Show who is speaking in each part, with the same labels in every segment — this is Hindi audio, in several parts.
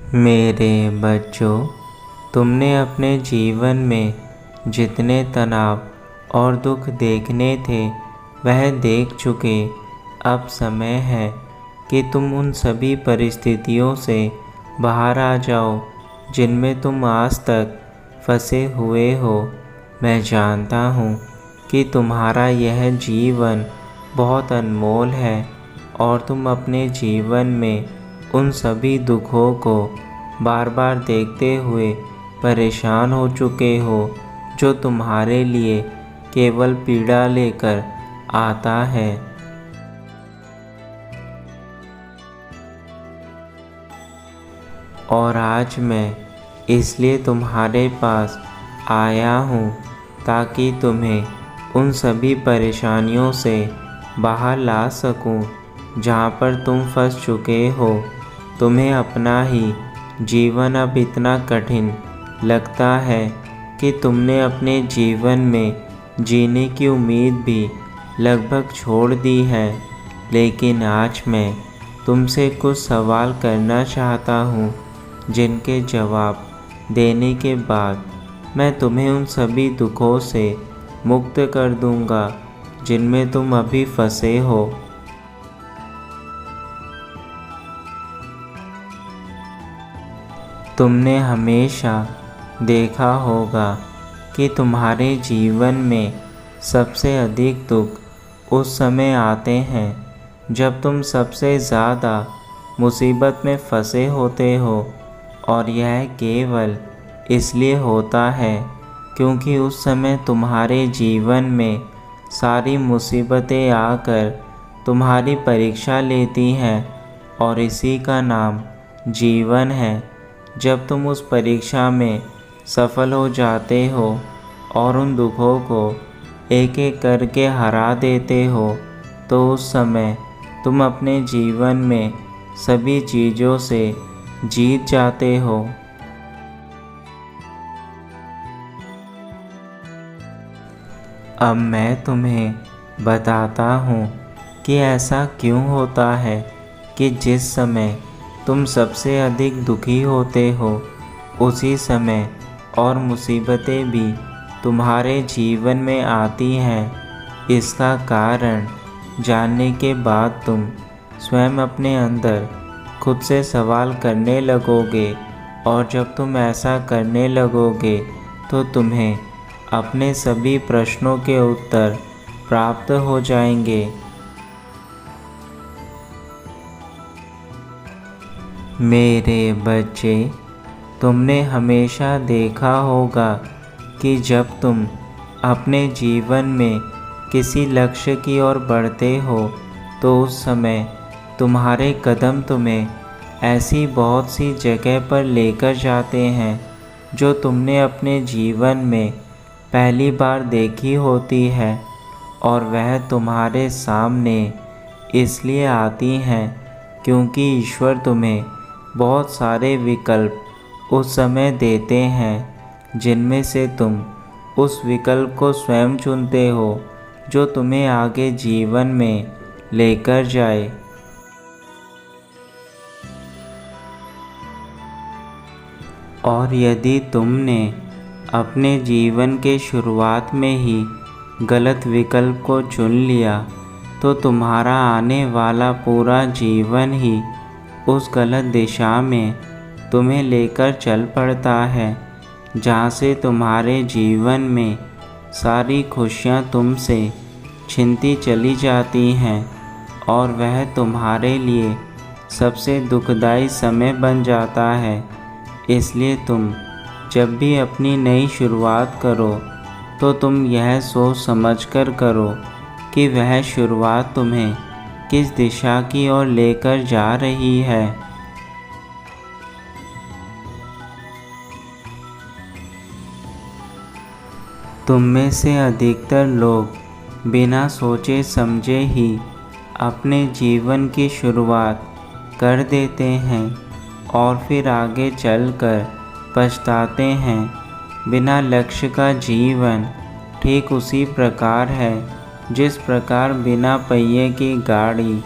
Speaker 1: मेरे बच्चों, तुमने अपने जीवन में जितने तनाव और दुख देखने थे वह देख चुके। अब समय है कि तुम उन सभी परिस्थितियों से बाहर आ जाओ जिनमें तुम आज तक फंसे हुए हो। मैं जानता हूँ कि तुम्हारा यह जीवन बहुत अनमोल है और तुम अपने जीवन में उन सभी दुखों को बार बार देखते हुए परेशान हो चुके हो जो तुम्हारे लिए केवल पीड़ा लेकर आता है। और आज मैं इसलिए तुम्हारे पास आया हूँ ताकि तुम्हें उन सभी परेशानियों से बाहर ला सकूँ जहाँ पर तुम फंस चुके हो। तुम्हें अपना ही जीवन अब इतना कठिन लगता है कि तुमने अपने जीवन में जीने की उम्मीद भी लगभग छोड़ दी है। लेकिन आज मैं तुमसे कुछ सवाल करना चाहता हूँ जिनके जवाब देने के बाद मैं तुम्हें उन सभी दुखों से मुक्त कर दूँगा जिनमें तुम अभी फंसे हो। तुमने हमेशा देखा होगा कि तुम्हारे जीवन में सबसे अधिक दुख उस समय आते हैं जब तुम सबसे ज़्यादा मुसीबत में फंसे होते हो। और यह केवल इसलिए होता है क्योंकि उस समय तुम्हारे जीवन में सारी मुसीबतें आकर तुम्हारी परीक्षा लेती हैं और इसी का नाम जीवन है। जब तुम उस परीक्षा में सफल हो जाते हो और उन दुखों को एक एक करके हरा देते हो तो उस समय तुम अपने जीवन में सभी चीज़ों से जीत जाते हो। अब मैं तुम्हें बताता हूँ कि ऐसा क्यों होता है कि जिस समय तुम सबसे अधिक दुखी होते हो उसी समय और मुसीबतें भी तुम्हारे जीवन में आती हैं। इसका कारण जानने के बाद तुम स्वयं अपने अंदर खुद से सवाल करने लगोगे और जब तुम ऐसा करने लगोगे तो तुम्हें अपने सभी प्रश्नों के उत्तर प्राप्त हो जाएंगे। मेरे बच्चे, तुमने हमेशा देखा होगा कि जब तुम अपने जीवन में किसी लक्ष्य की ओर बढ़ते हो तो उस समय तुम्हारे कदम तुम्हें ऐसी बहुत सी जगह पर लेकर जाते हैं जो तुमने अपने जीवन में पहली बार देखी होती है। और वह तुम्हारे सामने इसलिए आती हैं क्योंकि ईश्वर तुम्हें बहुत सारे विकल्प उस समय देते हैं जिनमें से तुम उस विकल्प को स्वयं चुनते हो जो तुम्हें आगे जीवन में लेकर जाए। और यदि तुमने अपने जीवन के शुरुआत में ही गलत विकल्प को चुन लिया तो तुम्हारा आने वाला पूरा जीवन ही उस गलत दिशा में तुम्हें लेकर चल पड़ता है जहाँ से तुम्हारे जीवन में सारी खुशियाँ तुमसे छिनती चली जाती हैं और वह तुम्हारे लिए सबसे दुखदाई समय बन जाता है। इसलिए तुम जब भी अपनी नई शुरुआत करो तो तुम यह सोच समझकर करो कि वह शुरुआत तुम्हें किस दिशा की ओर लेकर जा रही है। तुम में से अधिकतर लोग बिना सोचे समझे ही अपने जीवन की शुरुआत कर देते हैं और फिर आगे चलकर पछताते हैं। बिना लक्ष्य का जीवन ठीक उसी प्रकार है जिस प्रकार बिना पहिए की गाड़ी।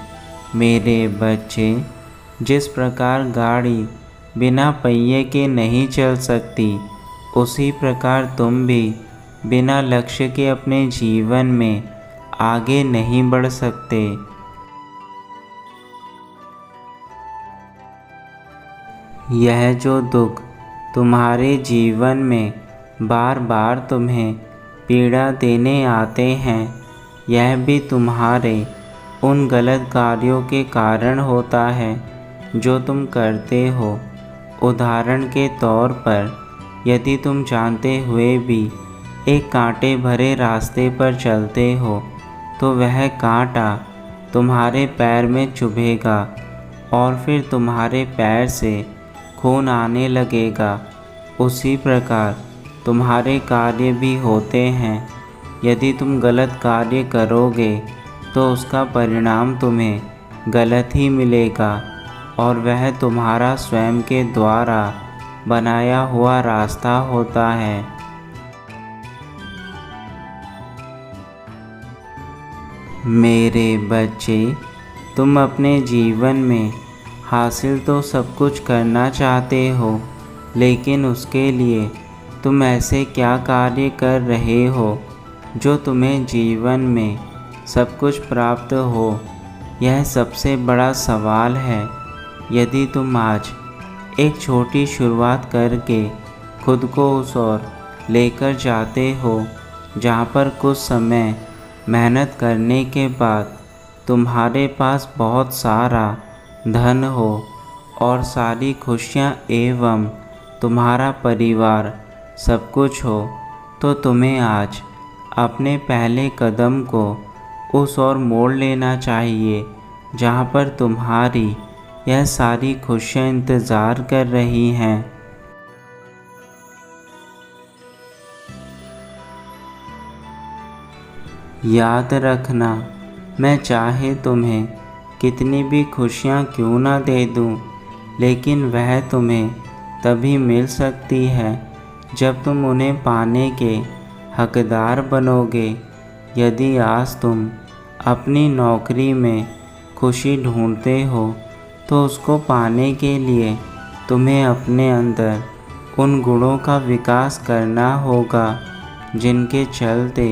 Speaker 1: मेरे बच्चे, जिस प्रकार गाड़ी बिना पहिए के नहीं चल सकती, उसी प्रकार तुम भी बिना लक्ष्य के अपने जीवन में आगे नहीं बढ़ सकते। यह जो दुख तुम्हारे जीवन में बार बार तुम्हें पीड़ा देने आते हैं, यह भी तुम्हारे उन गलत कार्यों के कारण होता है जो तुम करते हो। उदाहरण के तौर पर, यदि तुम जानते हुए भी एक कांटे भरे रास्ते पर चलते हो, तो वह कांटा तुम्हारे पैर में चुभेगा और फिर तुम्हारे पैर से खून आने लगेगा। उसी प्रकार तुम्हारे कार्य भी होते हैं। यदि तुम गलत कार्य करोगे तो उसका परिणाम तुम्हें गलत ही मिलेगा, और वह तुम्हारा स्वयं के द्वारा बनाया हुआ रास्ता होता है। मेरे बच्चे, तुम अपने जीवन में हासिल तो सब कुछ करना चाहते हो, लेकिन उसके लिए तुम ऐसे क्या कार्य कर रहे हो जो तुम्हें जीवन में सब कुछ प्राप्त हो? यह सबसे बड़ा सवाल है। यदि तुम आज एक छोटी शुरुआत करके खुद को उस ओर लेकर जाते हो जहाँ पर कुछ समय मेहनत करने के बाद तुम्हारे पास बहुत सारा धन हो और सारी खुशियाँ एवं तुम्हारा परिवार सब कुछ हो, तो तुम्हें आज अपने पहले कदम को उस ओर मोड़ लेना चाहिए जहाँ पर तुम्हारी यह सारी खुशियाँ इंतज़ार कर रही हैं। याद रखना, मैं चाहे तुम्हें कितनी भी खुशियाँ क्यों ना दे दूँ, लेकिन वह तुम्हें तभी मिल सकती है जब तुम उन्हें पाने के हकदार बनोगे। यदि आज तुम अपनी नौकरी में खुशी ढूंढते हो, तो उसको पाने के लिए तुम्हें अपने अंदर उन गुणों का विकास करना होगा जिनके चलते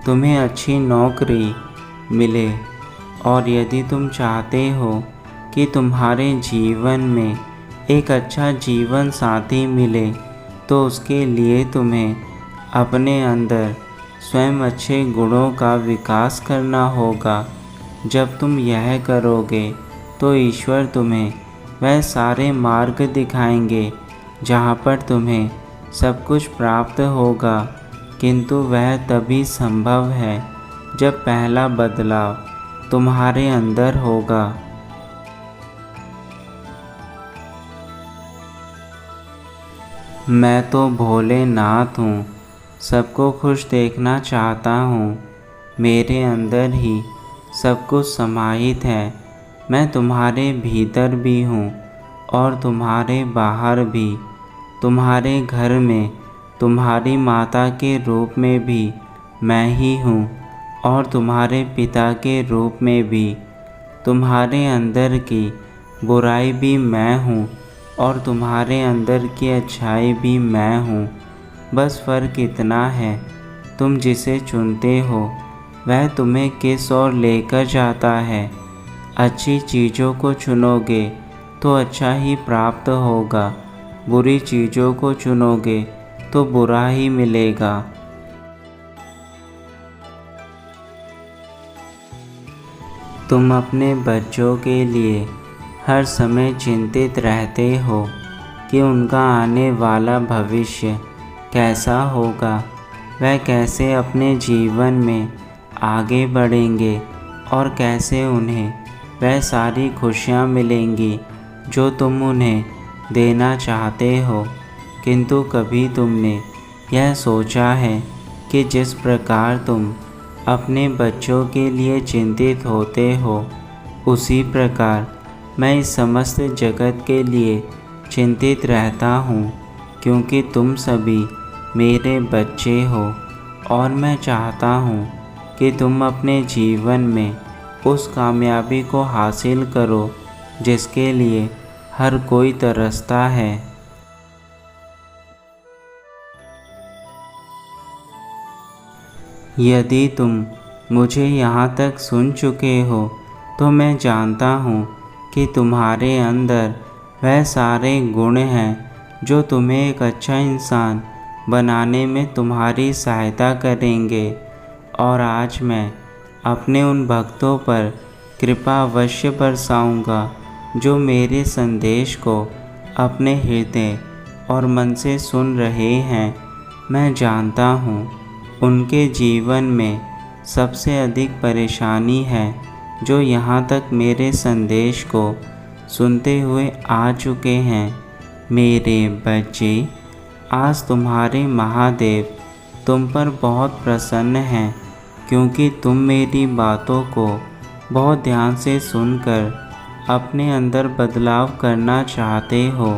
Speaker 1: तुम्हें अच्छी नौकरी मिले। और यदि तुम चाहते हो कि तुम्हारे जीवन में एक अच्छा जीवन साथी मिले, तो उसके लिए तुम्हें अपने अंदर स्वयं अच्छे गुणों का विकास करना होगा। जब तुम यह करोगे तो ईश्वर तुम्हें वह सारे मार्ग दिखाएंगे जहाँ पर तुम्हें सब कुछ प्राप्त होगा, किंतु वह तभी संभव है जब पहला बदलाव तुम्हारे अंदर होगा। मैं तो भोलेनाथ हूँ, सबको खुश देखना चाहता हूँ। मेरे अंदर ही सब कुछ समाहित है। मैं तुम्हारे भीतर भी हूँ और तुम्हारे बाहर भी। तुम्हारे घर में तुम्हारी माता के रूप में भी मैं ही हूँ और तुम्हारे पिता के रूप में भी। तुम्हारे अंदर की बुराई भी मैं हूँ और तुम्हारे अंदर की अच्छाई भी मैं हूँ। बस फ़र्क इतना है, तुम जिसे चुनते हो वह तुम्हें किस ओर लेकर जाता है। अच्छी चीज़ों को चुनोगे तो अच्छा ही प्राप्त होगा, बुरी चीज़ों को चुनोगे तो बुरा ही मिलेगा। तुम अपने बच्चों के लिए हर समय चिंतित रहते हो कि उनका आने वाला भविष्य कैसा होगा, वह कैसे अपने जीवन में आगे बढ़ेंगे और कैसे उन्हें वह सारी खुशियाँ मिलेंगी जो तुम उन्हें देना चाहते हो। किंतु कभी तुमने यह सोचा है कि जिस प्रकार तुम अपने बच्चों के लिए चिंतित होते हो, उसी प्रकार मैं इस समस्त जगत के लिए चिंतित रहता हूँ, क्योंकि तुम सभी मेरे बच्चे हो और मैं चाहता हूँ कि तुम अपने जीवन में उस कामयाबी को हासिल करो जिसके लिए हर कोई तरसता है। यदि तुम मुझे यहाँ तक सुन चुके हो तो मैं जानता हूँ कि तुम्हारे अंदर वह सारे गुण हैं जो तुम्हें एक अच्छा इंसान बनाने में तुम्हारी सहायता करेंगे। और आज मैं अपने उन भक्तों पर कृपा अवश्य बरसाऊंगा जो मेरे संदेश को अपने हृदय और मन से सुन रहे हैं। मैं जानता हूँ उनके जीवन में सबसे अधिक परेशानी है जो यहाँ तक मेरे संदेश को सुनते हुए आ चुके हैं। मेरे बच्चे, आज तुम्हारे महादेव तुम पर बहुत प्रसन्न हैं क्योंकि तुम मेरी बातों को बहुत ध्यान से सुनकर अपने अंदर बदलाव करना चाहते हो।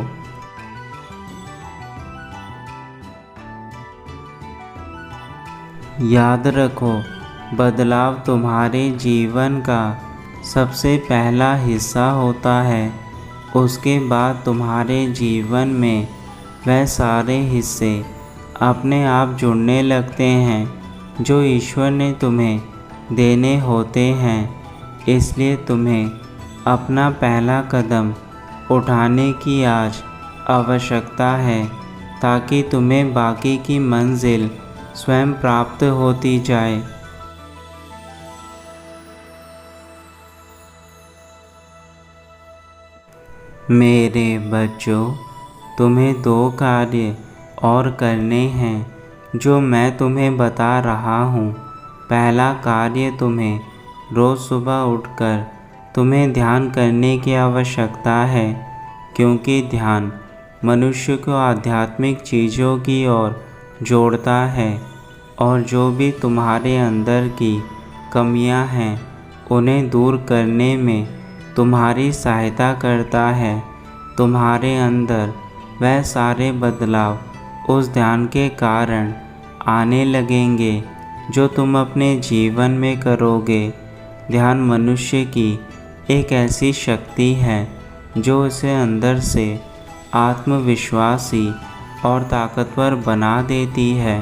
Speaker 1: याद रखो, बदलाव तुम्हारे जीवन का सबसे पहला हिस्सा होता है। उसके बाद तुम्हारे जीवन में वह सारे हिस्से अपने आप जुड़ने लगते हैं जो ईश्वर ने तुम्हें देने होते हैं। इसलिए तुम्हें अपना पहला कदम उठाने की आज आवश्यकता है ताकि तुम्हें बाकी की मंजिल स्वयं प्राप्त होती जाए। मेरे बच्चों, तुम्हें 2 कार्य और करने हैं जो मैं तुम्हें बता रहा हूँ। पहला कार्य तुम्हें रोज़ सुबह उठकर तुम्हें ध्यान करने की आवश्यकता है क्योंकि ध्यान मनुष्य को आध्यात्मिक चीज़ों की ओर जोड़ता है और जो भी तुम्हारे अंदर की कमियां हैं उन्हें दूर करने में तुम्हारी सहायता करता है। तुम्हारे अंदर वह सारे बदलाव उस ध्यान के कारण आने लगेंगे जो तुम अपने जीवन में करोगे। ध्यान मनुष्य की एक ऐसी शक्ति है जो उसे अंदर से आत्मविश्वासी और ताकतवर बना देती है।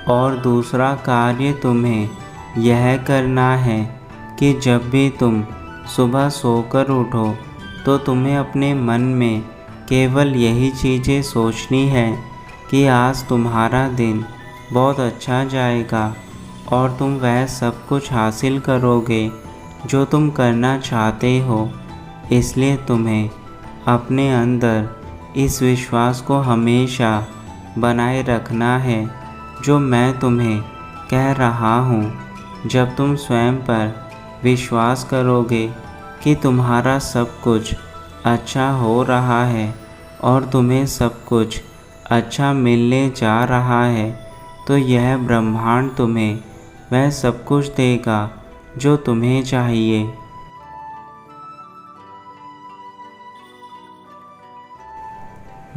Speaker 1: और दूसरा कार्य तुम्हें यह करना है कि जब भी तुम सुबह सोकर उठो तो तुम्हें अपने मन में केवल यही चीज़ें सोचनी है कि आज तुम्हारा दिन बहुत अच्छा जाएगा और तुम वह सब कुछ हासिल करोगे जो तुम करना चाहते हो। इसलिए तुम्हें अपने अंदर इस विश्वास को हमेशा बनाए रखना है जो मैं तुम्हें कह रहा हूँ। जब तुम स्वयं पर विश्वास करोगे कि तुम्हारा सब कुछ अच्छा हो रहा है और तुम्हें सब कुछ अच्छा मिलने जा रहा है तो यह ब्रह्मांड तुम्हें वह सब कुछ देगा जो तुम्हें चाहिए।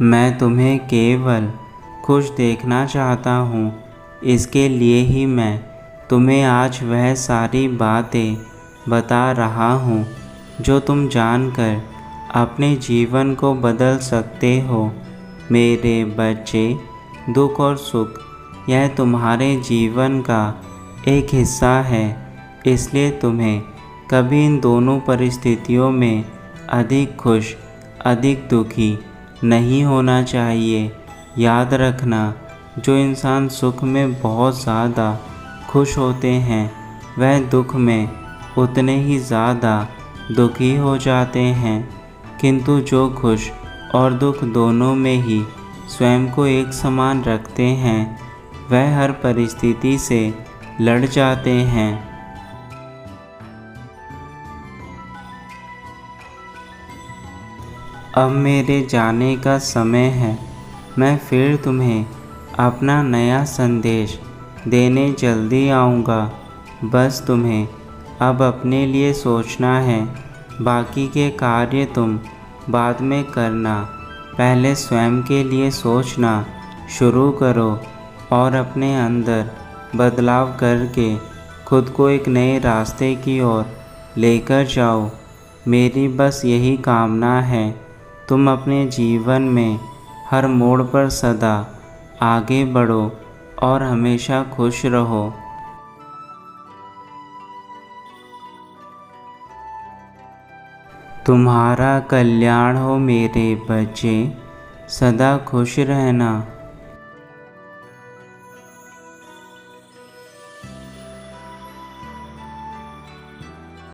Speaker 1: मैं तुम्हें केवल खुश देखना चाहता हूँ। इसके लिए ही मैं तुम्हें आज वह सारी बातें बता रहा हूँ जो तुम जानकर अपने जीवन को बदल सकते हो। मेरे बच्चे, दुख और सुख यह तुम्हारे जीवन का एक हिस्सा है। इसलिए तुम्हें कभी इन दोनों परिस्थितियों में अधिक खुश अधिक दुखी नहीं होना चाहिए। याद रखना, जो इंसान सुख में बहुत ज़्यादा खुश होते हैं वह दुख में उतने ही ज़्यादा दुखी हो जाते हैं, किंतु जो खुश और दुख दोनों में ही स्वयं को एक समान रखते हैं वह हर परिस्थिति से लड़ जाते हैं। अब मेरे जाने का समय है। मैं फिर तुम्हें अपना नया संदेश देने जल्दी आऊँगा। बस तुम्हें अब अपने लिए सोचना है। बाकी के कार्य तुम बाद में करना। पहले स्वयं के लिए सोचना शुरू करो और अपने अंदर बदलाव करके खुद को एक नए रास्ते की ओर लेकर जाओ। मेरी बस यही कामना है, तुम अपने जीवन में हर मोड़ पर सदा आगे बढ़ो और हमेशा खुश रहो। तुम्हारा कल्याण हो मेरे बच्चे, सदा खुश रहना।